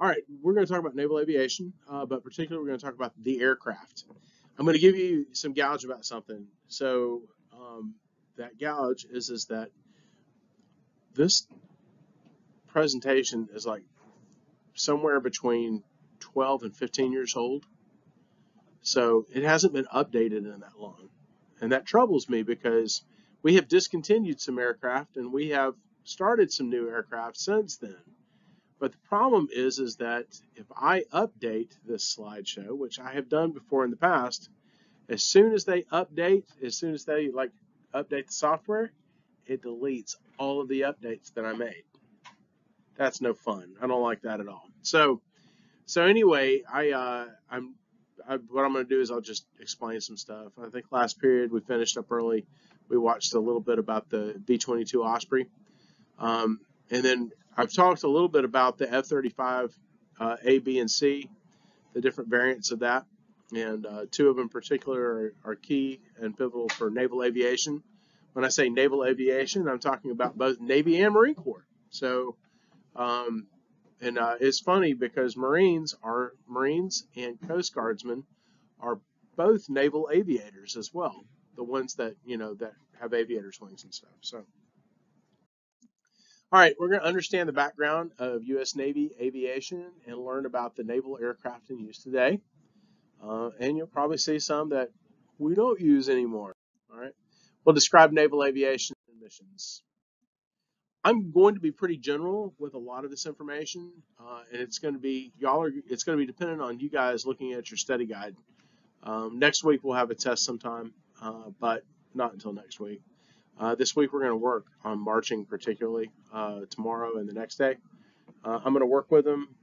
All right, we're going to talk about naval aviation, but particularly we're going to talk about the aircraft. I'm going to give you some gouge about something. So that gouge is that this presentation is like somewhere between 12 and 15 years old. So it hasn't been updated in that long. And that troubles me because we have discontinued some aircraft and we have started some new aircraft since then. But the problem is that if I update this slideshow, which I have done before in the past, as soon as they update, update the software, it deletes all of the updates that I made. That's no fun. I don't like that at all. So anyway, what I'm going to do is I'll just explain some stuff. I think last period we finished up early. We watched a little bit about the V-22 Osprey, and then I've talked a little bit about the F-35 A, B, and C, the different variants of that, and two of them in particular are key and pivotal for naval aviation. When I say naval aviation, I'm talking about both Navy and Marine Corps. So, it's funny because Marines and Coast Guardsmen are both naval aviators as well, the ones that that have aviators wings and stuff. So, all right, we're going to understand the background of U.S. Navy aviation and learn about the naval aircraft in use today. And you'll probably see some that we don't use anymore. All right, we'll describe naval aviation and missions. I'm going to be pretty general with a lot of this information, and it's going to be dependent on you guys looking at your study guide. Next week we'll have a test sometime, but not until next week. This week we're going to work on marching, particularly tomorrow and the next day. I'm going to work with them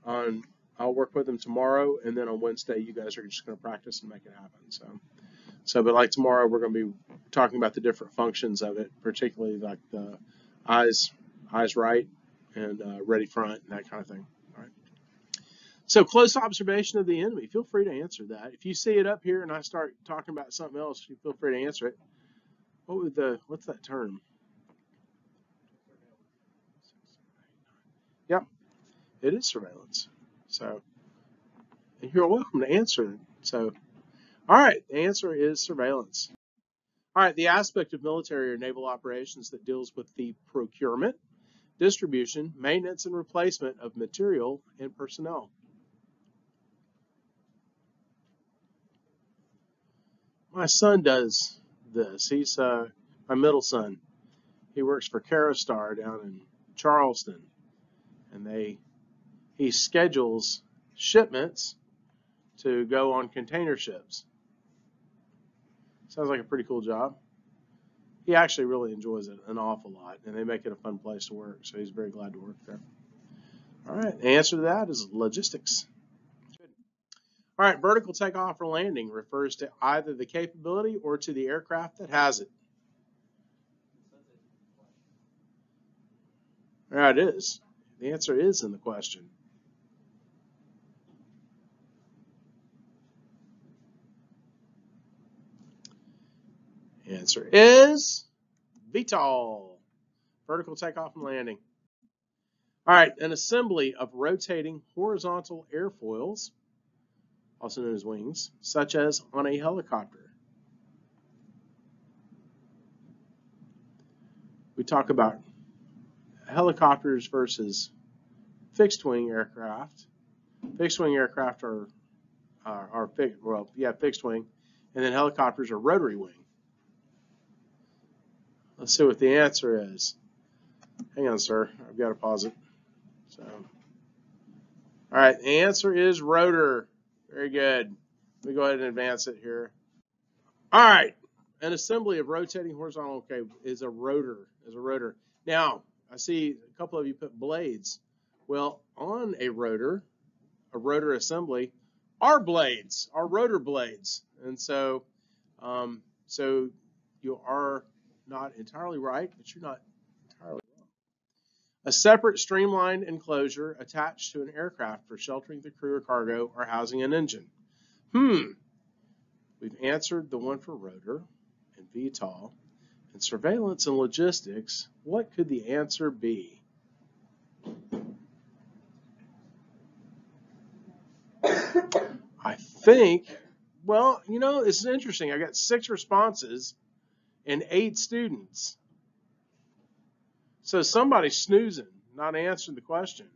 I'll work with them tomorrow, and then on Wednesday you guys are just going to practice and make it happen. But like tomorrow we're going to be talking about the different functions of it, particularly like the eyes right and ready front and that kind of thing. All right. So close observation of the enemy. Feel free to answer that. If you see it up here and I start talking about something else, you feel free to answer it. What's that term? Yeah, it is surveillance. So, and you're welcome to answer it. So, all right, the answer is surveillance. All right, the aspect of military or naval operations that deals with the procurement, distribution, maintenance, and replacement of material and personnel. My son does this. He's my middle son. He works for Carostar down in Charleston, and he schedules shipments to go on container ships. Sounds like a pretty cool job. He actually really enjoys it an awful lot, and they make it a fun place to work, so he's very glad to work there. All right, the answer to that is logistics. Good. All right, vertical takeoff or landing refers to either the capability or to the aircraft that has it. Yeah, it is. The answer is in the question. The answer is VTOL, vertical takeoff and landing. All right, an assembly of rotating horizontal airfoils, also known as wings, such as on a helicopter. We talk about helicopters versus fixed-wing aircraft. Fixed-wing aircraft are fixed wing, and then helicopters are rotary wing. Let's see what the answer is. Hang on, sir. I've got to pause it. So, all right, the answer is rotor. Very good. Let me go ahead and advance it here. All right, an assembly of rotating horizontal is a rotor. Now, I see a couple of you put blades. Well, on a rotor assembly, are blades, are rotor blades, and so you are not entirely right, but you're not entirely wrong. A separate streamlined enclosure attached to an aircraft for sheltering the crew or cargo or housing an engine. We've answered the one for rotor and VTOL. And surveillance and logistics, what could the answer be? I think, well, you know, it's interesting. I got 6 responses and 8 students. So somebody's snoozing, not answering the question.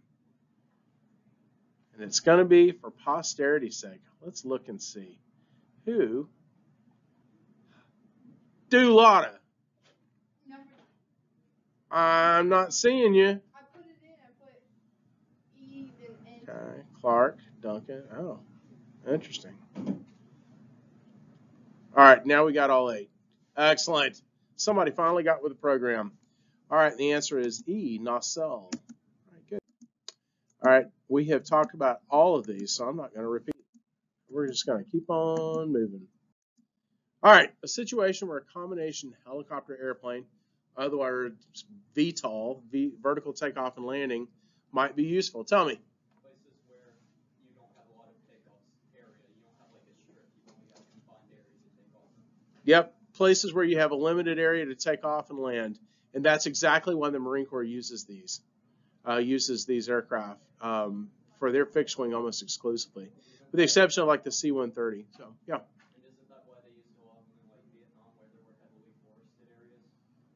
And it's going to be for posterity's sake. Let's look and see. Who? Lotta. I'm not seeing you. I put it in. I put E then N. Okay. Clark, Duncan. Oh, interesting. All right, now we got all 8. Excellent. Somebody finally got with the program. All right, the answer is E, nacelle. All right, good. All right, we have talked about all of these, so I'm not going to repeat. We're just going to keep on moving. All right, a situation where a combination helicopter airplane, otherwise VTOL, vertical takeoff and landing, might be useful. Tell me. Places where you don't have a lot of takeoff area. You don't have like a strip. You only have confined areas to take off. Yep, places where you have a limited area to take off and land. And that's exactly why the Marine Corps uses these aircraft for their fixed wing almost exclusively, with the exception of like the C-130. So, yeah. And isn't that why they used to often in like Vietnam where there were heavily forested areas?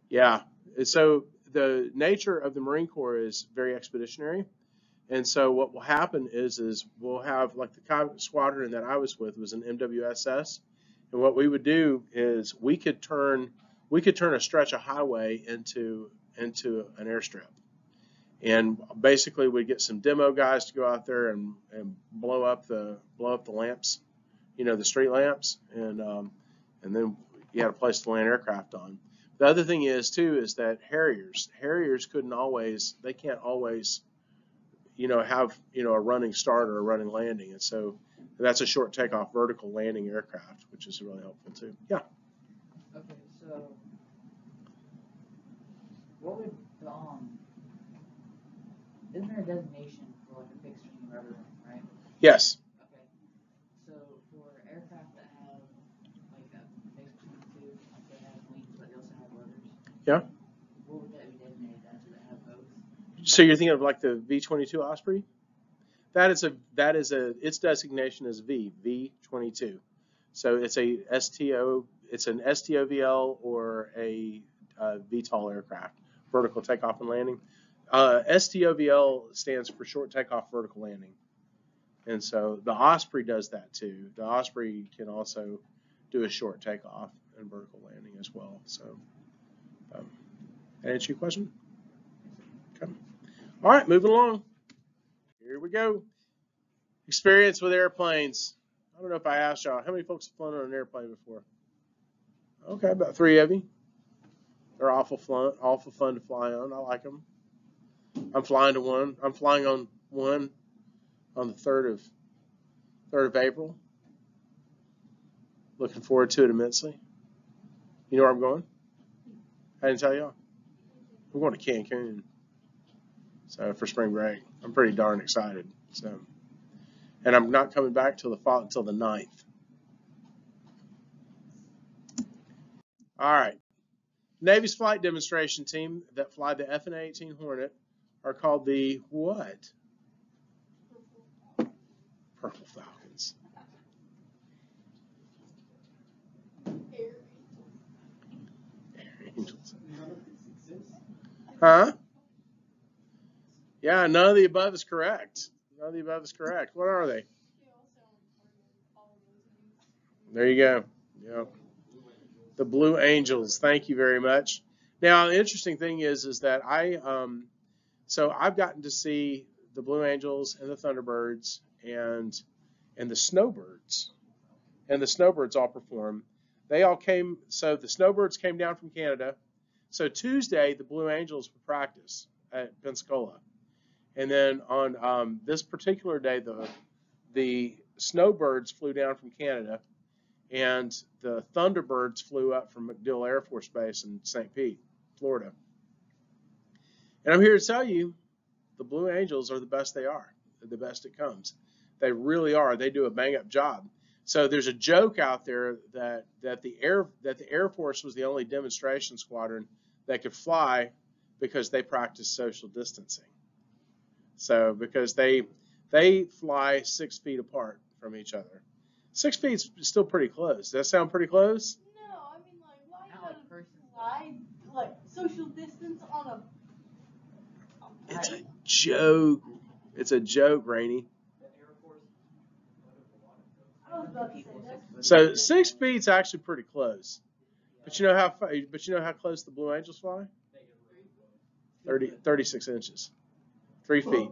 Yeah. So the nature of the Marine Corps is very expeditionary. And so what will happen is we'll have, like the squadron that I was with was an MWSS. And what we would do is we could turn a stretch of highway into an airstrip. And basically we'd get some demo guys to go out there and blow up the lamps, you know, the street lamps, and then you had a place to land aircraft on. The other thing is too is that Harriers can't always, you know, have, you know, a running start or a running landing, and so that's a short takeoff vertical landing aircraft, which is really helpful too. Yeah. Okay, so what would isn't there a designation for like a fixed wing rudder, right? Yes. Okay, so for aircraft that have like a fixed wing too, like they have wings but they also have rudders. Yeah. What would that be designated as? Would it have both? So you're thinking of like the V-22 Osprey? Its designation is V-22. So it's an STOVL or a VTOL aircraft, vertical takeoff and landing. STOVL stands for short takeoff vertical landing. And so the Osprey does that too. The Osprey can also do a short takeoff and vertical landing as well. So, that answer your question? Okay. All right, moving along. Here we go. Experience with airplanes. I don't know if I asked y'all, how many folks have flown on an airplane before? Okay, about 3 of you. They're awful fun to fly on. I like them. I'm flying on one on the 3rd of April. Looking forward to it immensely. You know where I'm going? I didn't tell y'all. We're going to Cancun. So for spring break, I'm pretty darn excited. So, and I'm not coming back till the 9th. All right. Navy's flight demonstration team that fly the FN-18 Hornet are called the what? Purple Falcons. Air Angels. Huh? Yeah, none of the above is correct. None of the above is correct. What are they? There you go. Yep. The Blue Angels. Thank you very much. Now, the interesting thing is that I've gotten to see the Blue Angels and the Thunderbirds and the Snowbirds. And the Snowbirds all perform. They all came, so the Snowbirds came down from Canada. So Tuesday, the Blue Angels would practice at Pensacola. And then on this particular day, the Snowbirds flew down from Canada, and the Thunderbirds flew up from MacDill Air Force Base in St. Pete, Florida. And I'm here to tell you, the Blue Angels are the best they are. They're the best it comes. They really are. They do a bang-up job. So there's a joke out there that the Air Force was the only demonstration squadron that could fly because they practiced social distancing. So because they fly 6 feet apart from each other. 6 feet's still pretty close. Does that sound pretty close? No, I mean like why Not gotta like persons. fly like social distance on a It's a plane? joke. It's a joke, Rainey. The Air Force, what if a lot of those? I was about to say People that's 6 foot. So 6 feet's actually pretty close. But you know how close the Blue Angels fly? They get really close. 36 inches. 3 feet.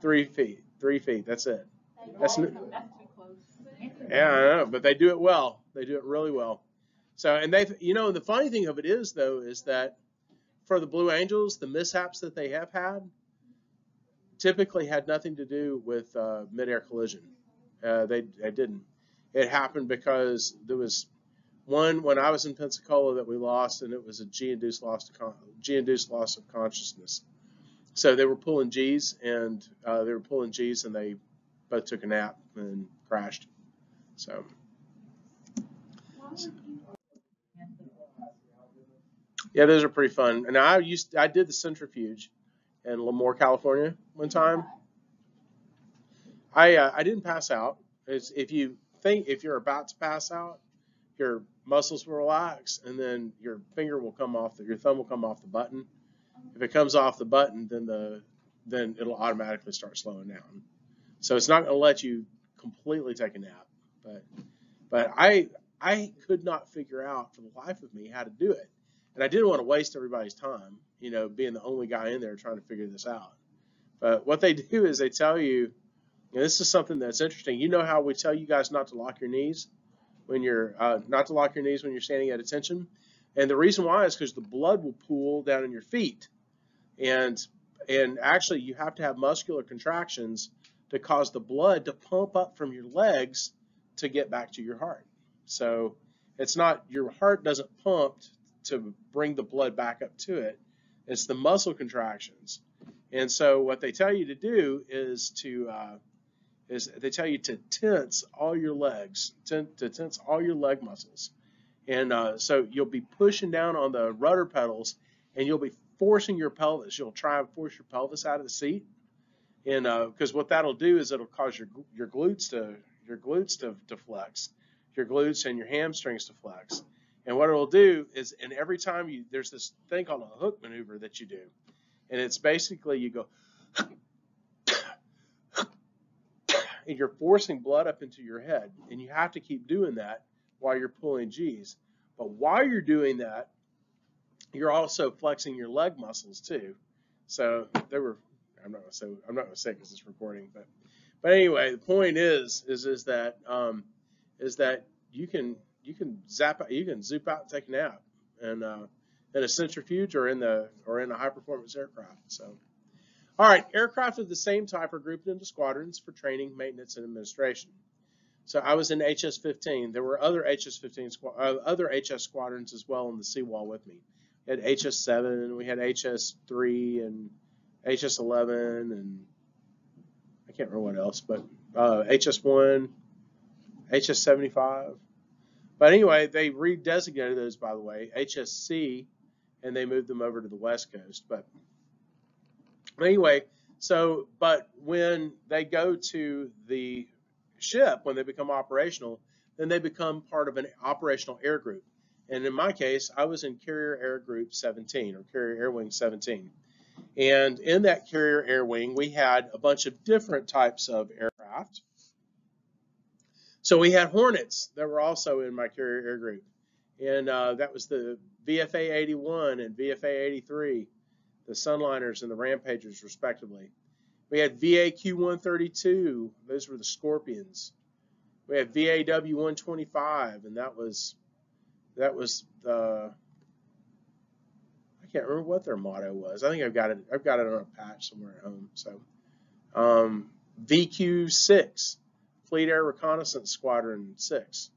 3 feet. 3 feet. That's it. That's too close. Yeah, I know, but they do it well. They do it really well. So, and the funny thing of it is, though, is that for the Blue Angels, the mishaps that they have had typically had nothing to do with mid-air collision. They didn't. It happened because there was one when I was in Pensacola that we lost, and it was a G-induced loss of consciousness. So they were pulling G's, and they both took a nap and crashed. So. Yeah, those are pretty fun. And I did the centrifuge in Lemoore, California, one time. I didn't pass out. If you're about to pass out, your muscles will relax, and then your thumb will come off the button. If it comes off the button, then it'll automatically start slowing down. So it's not going to let you completely take a nap. But I could not figure out for the life of me how to do it. And I didn't want to waste everybody's time, being the only guy in there trying to figure this out. But what they do is they tell you, and this is something that's interesting. You know how we tell you guys not to lock your knees when you're standing at attention, and the reason why is because the blood will pool down in your feet, and actually you have to have muscular contractions to cause the blood to pump up from your legs to get back to your heart. So it's not your heart doesn't pump to bring the blood back up to it. It's the muscle contractions. And so what they tell you to do is they tell you to tense all your legs, to tense all your leg muscles. And so you'll be pushing down on the rudder pedals, and you'll be forcing your pelvis. You'll try and force your pelvis out of the seat. And because what that'll do is it'll cause your glutes to flex, your glutes and your hamstrings to flex. And what it'll do is, and every time there's this thing called a hook maneuver that you do, and it's basically you go, and you're forcing blood up into your head, and you have to keep doing that while you're pulling G's. But while you're doing that, you're also flexing your leg muscles too. So I'm not gonna say because it's recording, but anyway, the point is that you can zoop out and take a nap, and in a centrifuge or in a high performance aircraft. So, all right, aircraft of the same type are grouped into squadrons for training, maintenance, and administration. So I was in HS-15. There were other other HS squadrons as well on the seawall with me. We had HS-7, we had HS-3, and HS-11, and I can't remember what else, but HS-1, HS-75. But anyway, they redesignated those, by the way, HSC, and they moved them over to the West Coast. But anyway, but when they go to the ship, when they become operational, then they become part of an operational air group. And in my case, I was in Carrier Air Group 17, or Carrier Air Wing 17. And in that Carrier Air Wing, we had a bunch of different types of aircraft. So we had Hornets that were also in my Carrier Air Group. And that was the VFA 81 and VFA 83, the Sunliners and the Rampagers, respectively. We had VAQ 132, those were the Scorpions. We had VAW 125, and that was I can't remember what their motto was. I think I've got it on a patch somewhere at home. So VQ 6, Fleet Air Reconnaissance Squadron 6,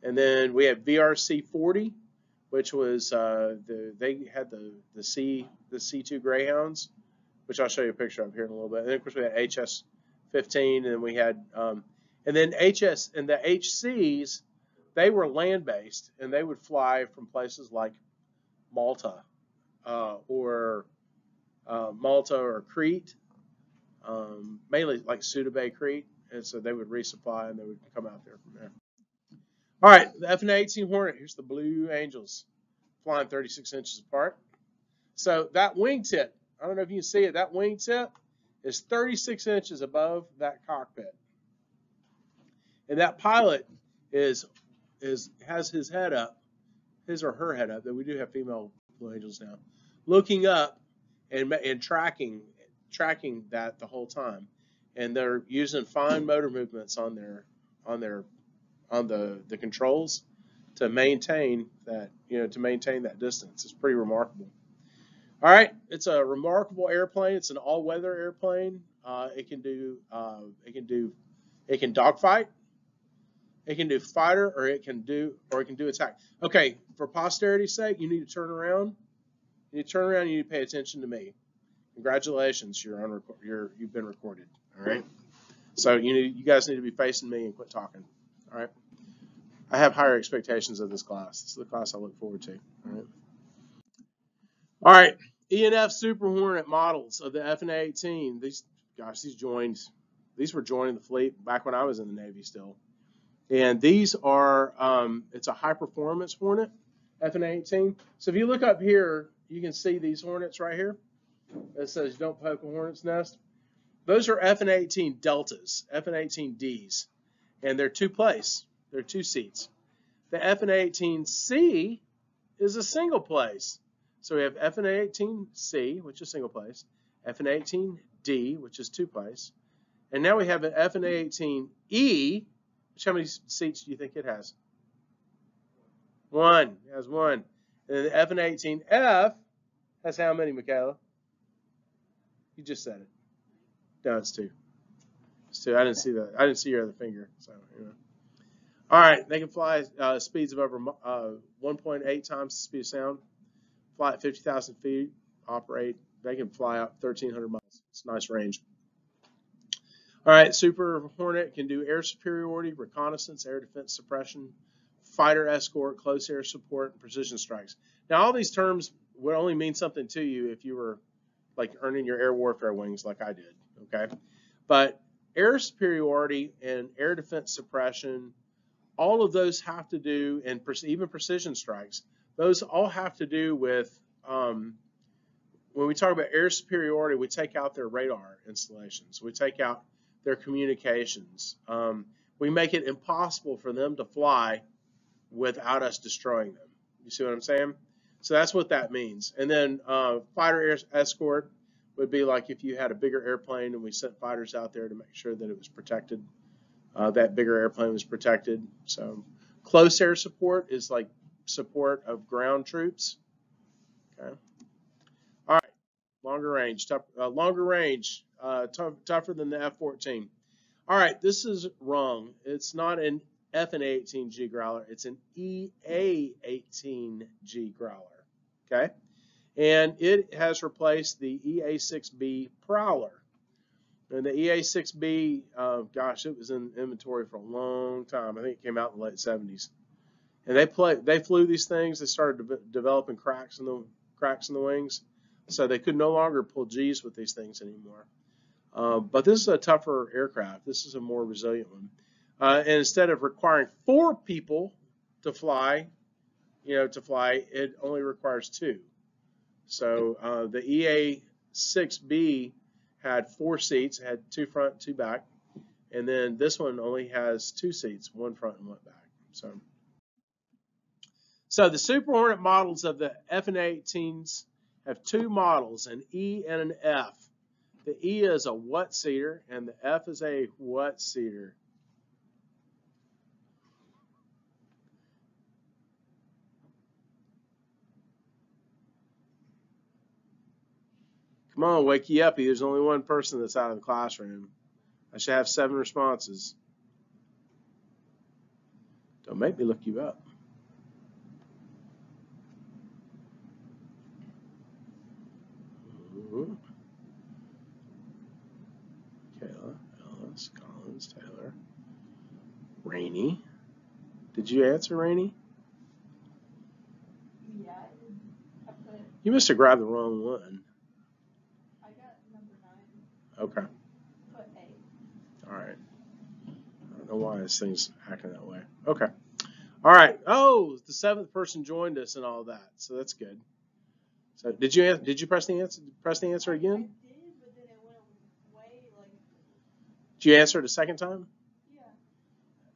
and then we had VRC 40, which was they had the C2 Greyhounds, which I'll show you a picture of here in a little bit. And then of course we had HS-15, and then we had and then HS and the HCs. They were land-based, and they would fly from places like Malta or Crete, mainly like Suda-Bay-Crete, and so they would resupply and they would come out there from there. All right, the F/A-18 Hornet. Here's the Blue Angels, flying 36 inches apart. So that wingtip, I don't know if you can see it, that wingtip is 36 inches above that cockpit. And that pilot has his head up, his or her head up, that we do have female Blue Angels now, looking up and tracking that the whole time. And they're using fine motor movements on the controls to maintain that, that distance. It's pretty remarkable. All right, it's a remarkable airplane. It's an all-weather airplane. It can dogfight. It can do fighter, or it can do attack. Okay, for posterity's sake, you need to turn around. You need to pay attention to me. Congratulations, you've been recorded. All right. So you guys need to be facing me and quit talking. All right. I have higher expectations of this class. This is the class I look forward to. All right. All right. E&F Super Hornet models of the F/A-18. These were joining the fleet back when I was in the Navy still. And these are, it's a high performance Hornet, F/A-18. So if you look up here, you can see these Hornets right here. It says don't poke a hornet's nest. Those are F/A-18 Deltas, F/A-18Ds. And they're two-place. They're two seats. The F/A-18C is a single place. So we have F/A-18C, which is single place, F/A-18D, which is two place. And now we have an F/A-18E. How many seats do you think it has? One. It has one. And the F/A-18F has how many, Michaela? You just said it. No, it's two. It's two. I didn't see that. I didn't see your other finger. So, All right. They can fly speeds of over 1.8 times the speed of sound. Fly at 50,000 feet. Operate. They can fly up 1,300 miles. It's a nice range. All right, Super Hornet can do air superiority, reconnaissance, air defense suppression, fighter escort, close air support, and precision strikes. Now, all these terms would only mean something to you if you were like earning your air warfare wings like I did, okay? But air superiority and air defense suppression, all of those have to do, and even precision strikes, those all have to do with, when we talk about air superiority, we take out their radar installations. We take out their communications. We make it impossible for them to fly without us destroying them. You see what I'm saying? So that's what that means. And then fighter air escort would be like if you had a bigger airplane and we sent fighters out there to make sure that it was protected. That bigger airplane was protected. So close air support is like support of ground troops. Okay. All right. Longer range, tougher than the F-14. All right, this is wrong. It's not an F/A-18G Growler. It's an EA-18G Growler, okay? And it has replaced the EA-6B Prowler. And the EA-6B, gosh, it was in inventory for a long time. I think it came out in the late 70s. And they flew these things. They started developing cracks in the wings. So they could no longer pull G's with these things anymore. But this is a tougher aircraft. This is a more resilient one. And instead of requiring 4 people to fly, it only requires 2. So the EA-6B had 4 seats. It had 2 front, 2 back. And then this one only has 2 seats, 1 front and 1 back. So the Super Hornet models of the F/A-18s have 2 models, an E and an F. The E is a what seater and the F is a what seater. Come on, wakey uppy. There's only one person that's out of the classroom. I should have 7 responses. Don't make me look you up. Kayla, Ellis, Collins, Taylor, Rainey. Did you answer, Rainey? Yeah, I put. You must have grabbed the wrong one. I got number 9. Okay. why this thing's acting that way. Okay. All right. Oh, the 7th person joined us and all that, so that's good. So did you press the answer? Press the answer again? I did, but then it went way like. Did you answer it a second time?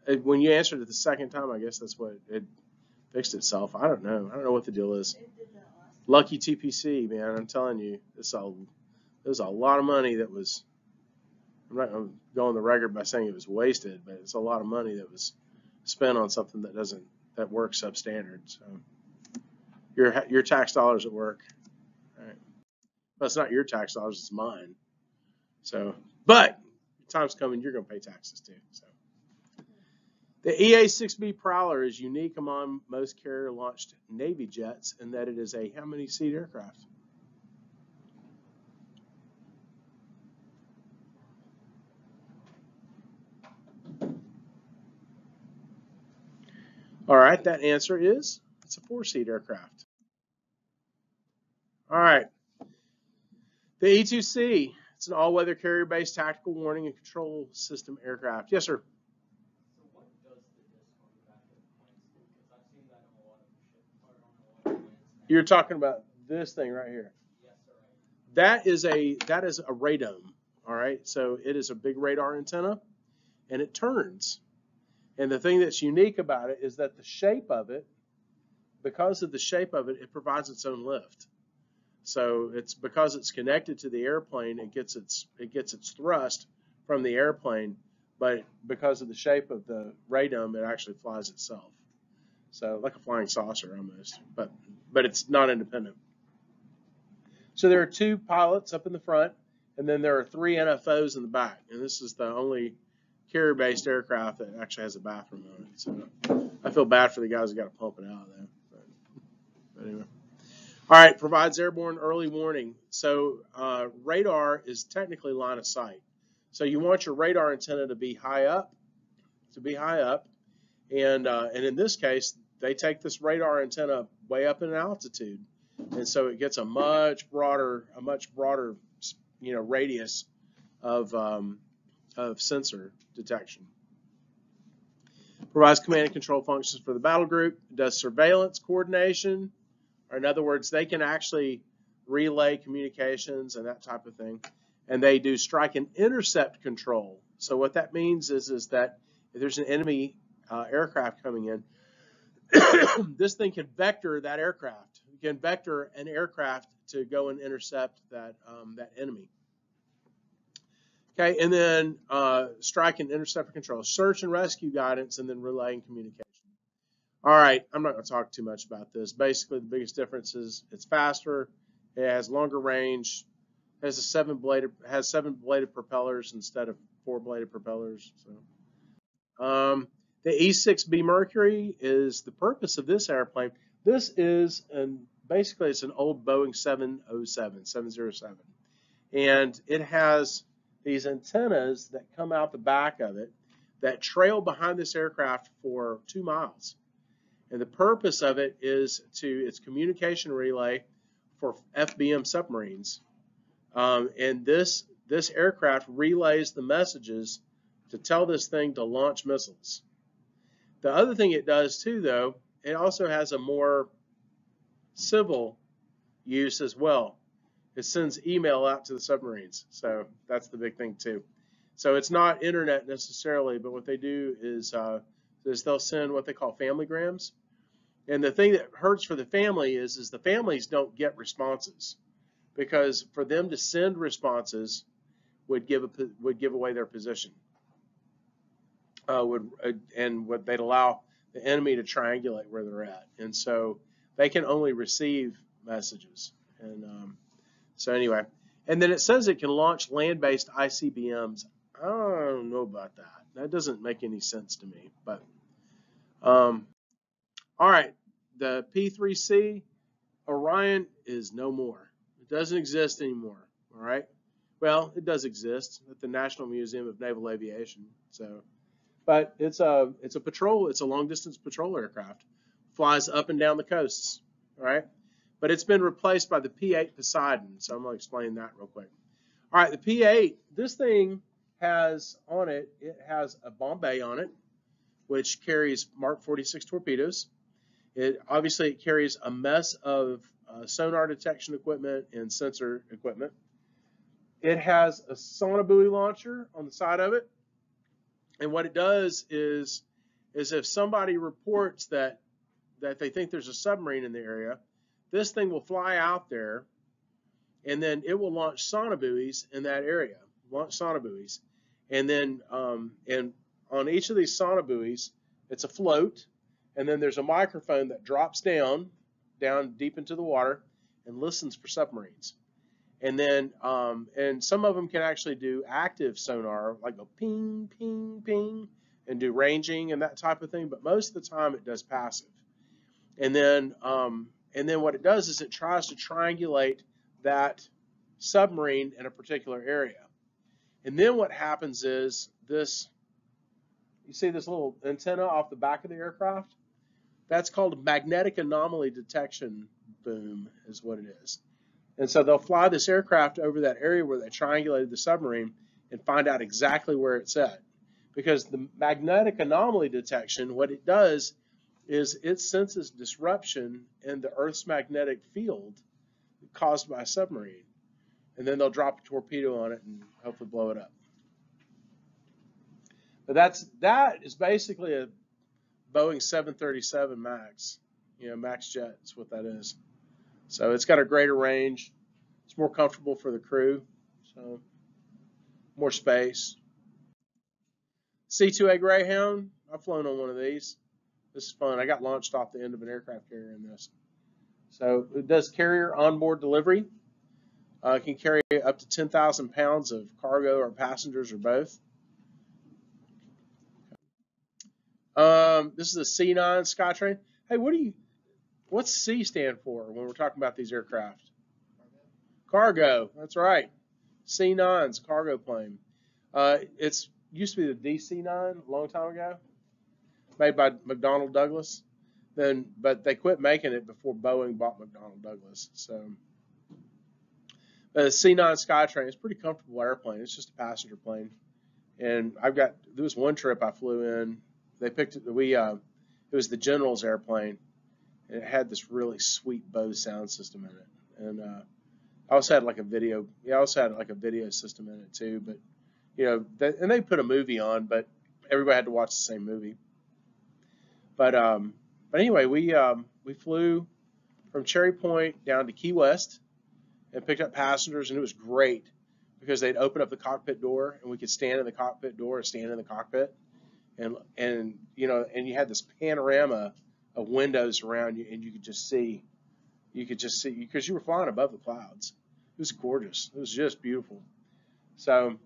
Yeah. When you answered it the second time, I guess that's what it fixed itself. I don't know. I don't know what the deal is. It did that last. Lucky TPC, man. I'm telling you, there's a lot of money that was. I'm not going to go on the record by saying it was wasted, but it's a lot of money that was spent on something that works substandard. So your tax dollars at work. All right. Well, it's not your tax dollars, it's mine. So, but time's coming, you're going to pay taxes too. So, the EA-6B Prowler is unique among most carrier-launched Navy jets in that it is a how many seat aircraft? All right, that answer is it's a 4-seat aircraft. All right. The E-2C, it's an all-weather carrier-based tactical warning and control system aircraft. Yes, sir. So what does the disc on the back of the planes do? Because I've seen that on a lot of ships, or on a lot of planes. You're talking about this thing right here. Yes, sir. That is a radome. All right, so it is a big radar antenna, and it turns. And the thing that's unique about it is that the shape of it, because of the shape of it, it provides its own lift. So it's because it's connected to the airplane, it gets its thrust from the airplane, but because of the shape of the radome, it actually flies itself. So like a flying saucer almost, but it's not independent. So there are 2 pilots up in the front, and then there are 3 NFOs in the back, and this is the only carrier-based aircraft that actually has a bathroom on it. So I feel bad for the guys who got to pump it out though. But anyway. All right, provides airborne early warning. So radar is technically line of sight. So you want your radar antenna to be high up, and in this case, they take this radar antenna way up in altitude, and so it gets a much broader, radius of sensor detection. Provides command and control functions for the battle group. Does surveillance coordination. Or in other words, they can actually relay communications and that type of thing. And they do strike and intercept control. So what that means is that if there's an enemy aircraft coming in, this thing can vector that aircraft. You can vector an aircraft to go and intercept that enemy. Okay, and then strike and intercept control, search and rescue guidance, and then relaying communication. All right, I'm not going to talk too much about this. Basically, the biggest difference is it's faster, it has longer range, has 7-bladed propellers instead of 4-bladed propellers. So, the E-6B Mercury is the purpose of this airplane. This is basically it's an old Boeing 707, and it has these antennas that come out the back of it that trail behind this aircraft for 2 miles. And the purpose of it is it's communication relay for FBM submarines. And this aircraft relays the messages to tell this thing to launch missiles. The other thing it does too, though, it also has a more civil use as well. It sends email out to the submarines. So that's the big thing too. So it's not internet necessarily, but what they do is they'll send what they call familygrams. And the thing that hurts for the family is the families don't get responses, because for them to send responses would give away their position. They'd allow the enemy to triangulate where they're at, and so they can only receive messages. And so anyway, and then it says it can launch land-based ICBMs. I don't know about that. That doesn't make any sense to me, but. All right, the P3C Orion is no more. It doesn't exist anymore. All right. Well, it does exist at the National Museum of Naval Aviation. So, but it's a long distance patrol aircraft. Flies up and down the coasts. All right. But it's been replaced by the P8 Poseidon. So I'm going to explain that real quick. All right, the P8. This thing has on it, it has a bomb bay on it, which carries Mark 46 torpedoes. Obviously it carries a mess of sonar detection equipment and sensor equipment. It has a sonobuoy launcher on the side of it, and what it does is if somebody reports that they think there's a submarine in the area, this thing will fly out there, and then it will launch sonobuoys in that area. Launch sonobuoys, and then and on each of these sonobuoys, it's a float, and then there's a microphone that drops down deep into the water and listens for submarines. And then and some of them can actually do active sonar, like go ping, ping, ping, and do ranging and that type of thing. But most of the time, it does passive. And then what it does is it tries to triangulate that submarine in a particular area. And then what happens is this. You see this little antenna off the back of the aircraft? That's called a magnetic anomaly detection boom, is what it is. And so they'll fly this aircraft over that area where they triangulated the submarine and find out exactly where it's at. Because the magnetic anomaly detection, what it does is it senses disruption in the Earth's magnetic field caused by a submarine. And then they'll drop a torpedo on it and hopefully blow it up. But that is basically a Boeing 737 MAX. MAX jet is what that is. So it's got a greater range. It's more comfortable for the crew. So more space. C2A Greyhound. I've flown on one of these. This is fun. I got launched off the end of an aircraft carrier in this. So it does carrier onboard delivery. It can carry up to 10,000 pounds of cargo or passengers or both. This is a C9 Skytrain. Hey, what's C stand for when we're talking about these aircraft? Cargo. That's right. C9's cargo plane. It's used to be the DC9 a long time ago, made by McDonnell Douglas. But they quit making it before Boeing bought McDonnell Douglas. So the C9 Skytrain is a pretty comfortable airplane. It's just a passenger plane. And there was one trip I flew in. They picked it. It was the General's airplane, and it had this really sweet Bose sound system in it. And I also had like a video. Yeah, I also had like a video system in it too. But and they put a movie on, but everybody had to watch the same movie. But anyway, we flew from Cherry Point down to Key West and picked up passengers, and it was great because they'd open up the cockpit door, and we could stand in the cockpit door, stand in the cockpit. And you had this panorama of windows around you, and you could just see because you were flying above the clouds. It was gorgeous. It was just beautiful. So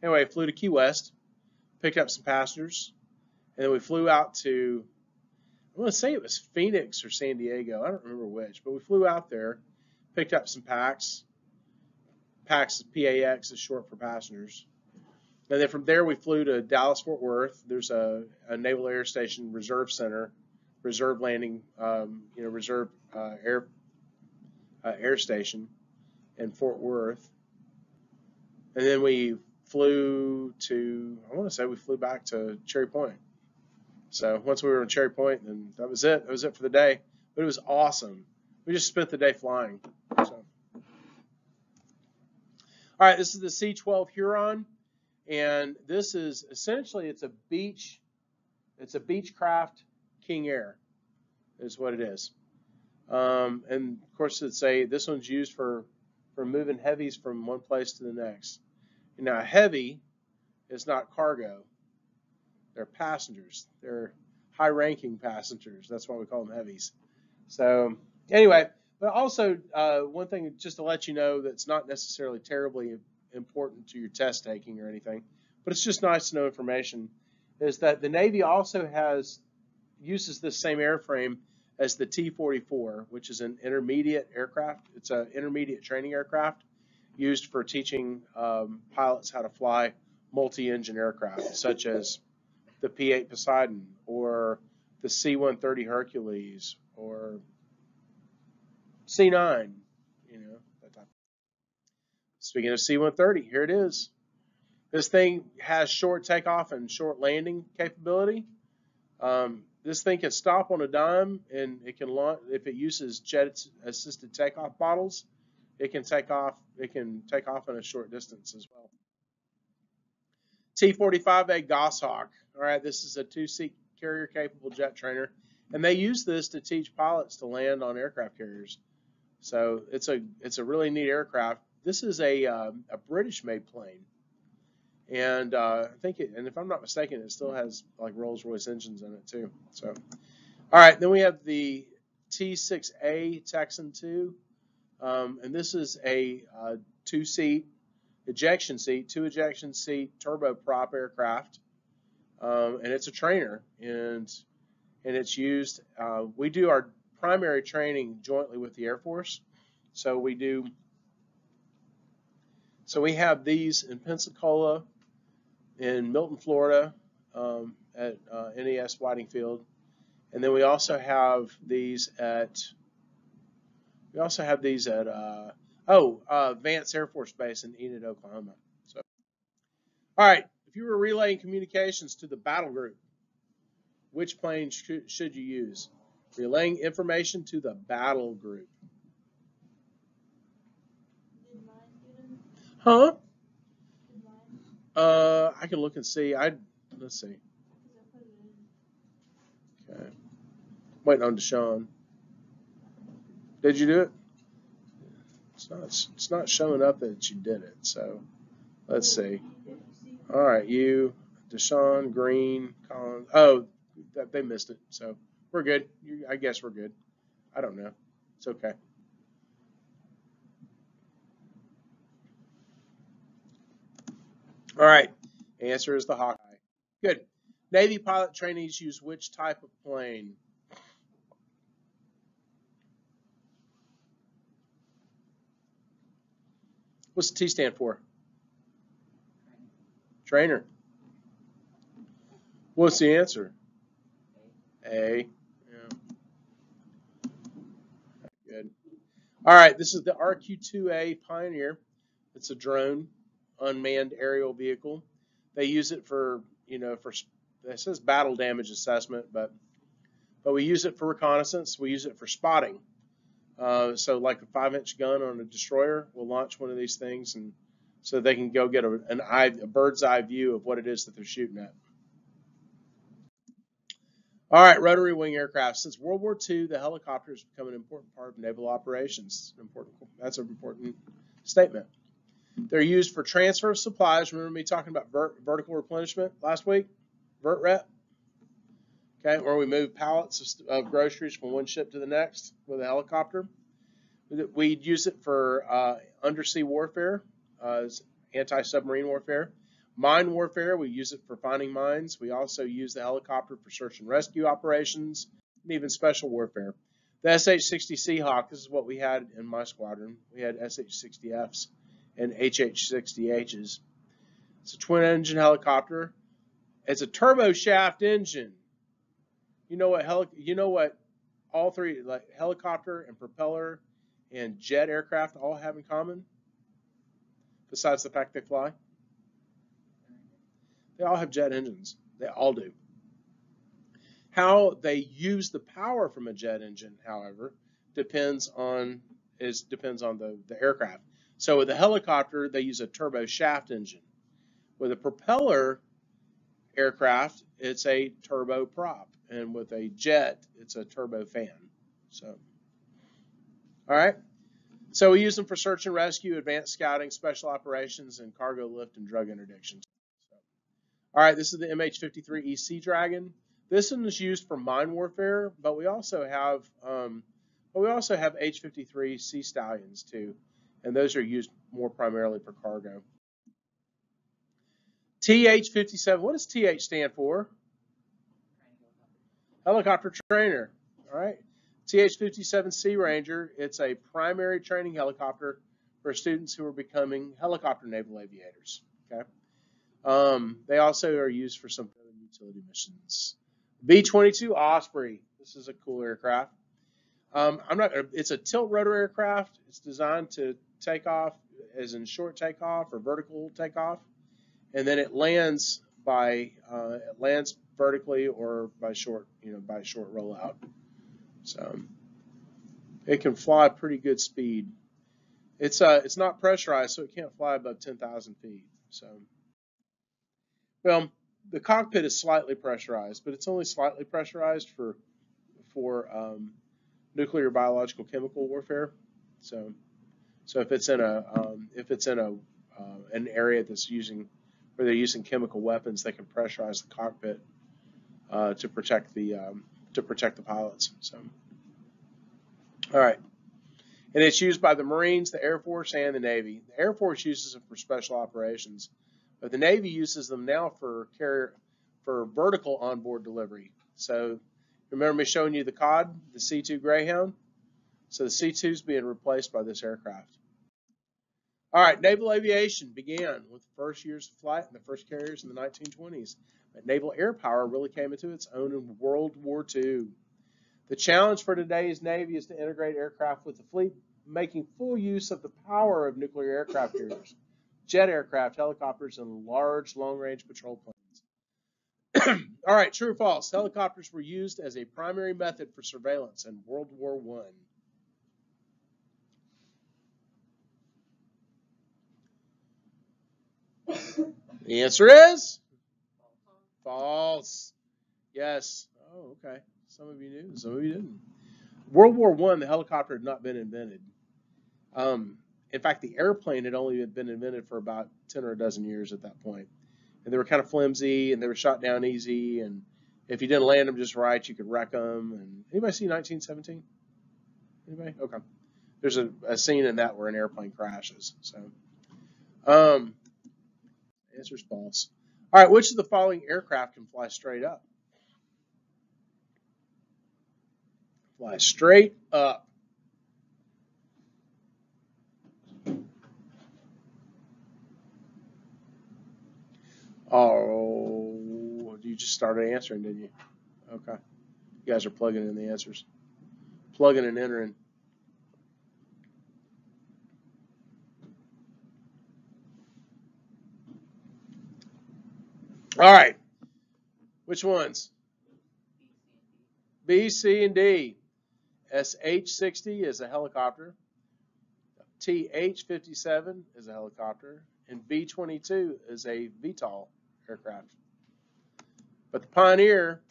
anyway, flew to Key West, picked up some passengers, and then we flew out to, I want to say it was Phoenix or San Diego. I don't remember which, but we flew out there, picked up some PAX. PAX, PAX is short for passengers. And then from there, we flew to Dallas-Fort Worth. There's a Naval Air Station reserve center, reserve landing, reserve air station in Fort Worth. And then we flew back to Cherry Point. So once we were in Cherry Point, then that was it. That was it for the day. But it was awesome. We just spent the day flying. So. All right, this is the C-12 Huron. And this is essentially it's a Beechcraft King Air is what it is. And of course this one's used for moving heavies from one place to the next. Now heavy is not cargo. They're passengers. They're high-ranking passengers. That's why we call them heavies. So anyway, but also one thing just to let you know that's not necessarily terribly important to your test taking or anything, but it's just nice to know information, is that the Navy also uses this same airframe as the T-44, which is an intermediate aircraft. It's an intermediate training aircraft used for teaching pilots how to fly multi-engine aircraft, such as the P-8 Poseidon or the C-130 Hercules or C-9, that type. Speaking of C-130, here it is. This thing has short takeoff and short landing capability. This thing can stop on a dime, and it can launch if it uses jet-assisted takeoff bottles. It can take off. It can take off in a short distance as well. T-45A Goshawk. All right, this is a 2-seat carrier-capable jet trainer, and they use this to teach pilots to land on aircraft carriers. So it's a really neat aircraft. This is a British-made plane, and I think and if I'm not mistaken, it still has like Rolls-Royce engines in it too. So, all right, then we have the T-6A Texan II, and this is a 2-seat ejection seat, 2 ejection seat turboprop aircraft, and it's a trainer, and it's used. We do our primary training jointly with the Air Force, so we do. So we have these in Pensacola, in Milton, Florida, at NES Whiting Field, and then we also have these at. Vance Air Force Base in Enid, Oklahoma. So, all right, if you were relaying communications to the battle group, which plane should you use? Relaying information to the battle group. Did mine get in? Huh? Did mine? I can look and see. Let's see. Because I put it in. Okay. Waiting on Deshaun. Did you do it? It's not showing up that you did it. So let's see. All right, you, Deshaun, Green, Collins. Oh, they missed it. So we're good. I guess we're good. I don't know. It's okay. All right. Answer is the Hawkeye. Good. Navy pilot trainees use which type of plane? What's the T stand for? Trainer. What's the answer? A. Yeah. Good. All right. This is the RQ-2A Pioneer. It's a drone, unmanned aerial vehicle. They use it for, it says battle damage assessment, but we use it for reconnaissance. We use it for spotting. So like a 5-inch gun on a destroyer, we'll launch one of these things, and so they can go get a bird's eye view of what it is that they're shooting at. All right, rotary wing aircraft. Since World War II, the helicopter has become an important part of naval operations. That's an important statement. They're used for transfer of supplies. Remember me talking about vertical replenishment last week? Vert rep. Okay, where we move pallets of groceries from one ship to the next with a helicopter. We'd use it for undersea warfare, anti-submarine warfare. Mine warfare, we use it for finding mines. We also use the helicopter for search and rescue operations, and even special warfare. The SH-60 Seahawk, this is what we had in my squadron. We had SH-60Fs and HH-60Hs. It's a twin-engine helicopter. It's a turboshaft engine. You know what all three, like helicopter and propeller and jet aircraft, all have in common? Besides the fact they fly? They all have jet engines. They all do. How they use the power from a jet engine, however, depends on the aircraft. So with a helicopter, they use a turboshaft engine. With a propeller aircraft, it's a turboprop, and with a jet, it's a turbofan. So, all right. So we use them for search and rescue, advanced scouting, special operations, and cargo lift and drug interdiction. All right, this is the MH-53E Sea Dragon. This one is used for mine warfare, but we also have H-53 Sea Stallions too, and those are used more primarily for cargo. TH-57. What does TH stand for? Helicopter trainer. All right. TH-57 Sea Ranger. It's a primary training helicopter for students who are becoming helicopter naval aviators. Okay. They also are used for some utility missions. B-22 Osprey. This is a cool aircraft. It's a tilt rotor aircraft. It's designed to take off as in short takeoff or vertical takeoff. and then it lands vertically or by short rollout. So it can fly pretty good speed. It's not pressurized, so it can't fly above 10,000 feet. So, well, the cockpit is slightly pressurized, but it's only slightly pressurized for nuclear, biological, chemical warfare. So if it's in an area where they're using chemical weapons, they can pressurize the cockpit to protect the pilots. So, all right. And it's used by the Marines, the Air Force, and the Navy. The Air Force uses them for special operations, but the Navy uses them now for vertical onboard delivery. So remember me showing you the COD, the C2 Greyhound? So the C2 is being replaced by this aircraft. All right, naval aviation began with the first years of flight and the first carriers in the 1920s. But naval air power really came into its own in World War II. The challenge for today's Navy is to integrate aircraft with the fleet, making full use of the power of nuclear aircraft carriers, jet aircraft, helicopters, and large long-range patrol planes. All right, true or false? Helicopters were used as a primary method for surveillance in World War I. The answer is false. Yes. Oh, okay. Some of you knew, some of you didn't. World War I, the helicopter had not been invented. In fact, the airplane had only been invented for about 10 or a dozen years at that point. And they were kind of flimsy, and they were shot down easy, and if you didn't land them just right, you could wreck them. And anybody see 1917? Anybody? Okay. There's a scene in that where an airplane crashes. So, answer's false. All right, which of the following aircraft can fly straight up? Fly straight up. Oh, you just started answering, didn't you? Okay. You guys are plugging in the answers. Plugging and entering. All right. Which ones? B, C, and D. SH-60 is a helicopter. TH-57 is a helicopter. And B-22 is a VTOL aircraft. But the Pioneer,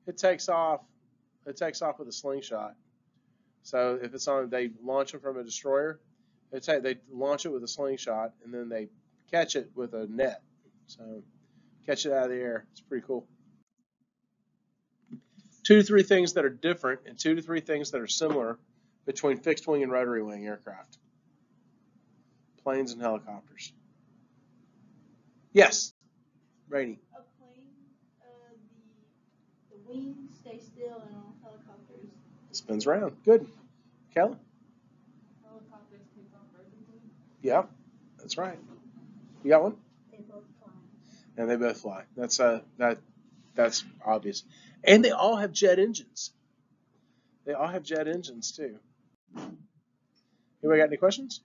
it takes off with a slingshot. So if it's on, they launch them from a destroyer. They launch it with a slingshot, and then they catch it with a net. So catch it out of the air. It's pretty cool. 2 to 3 things that are different and 2 to 3 things that are similar between fixed wing and rotary wing aircraft. Planes and helicopters. Yes, Rainey. A plane, the wings stay still, and on helicopters It spins around. Good. Kelly? Helicopters take off vertically. Yeah, that's right. You got one? they both fly. And they both fly. That's obvious. And they all have jet engines. They all have jet engines too. Anybody got any questions?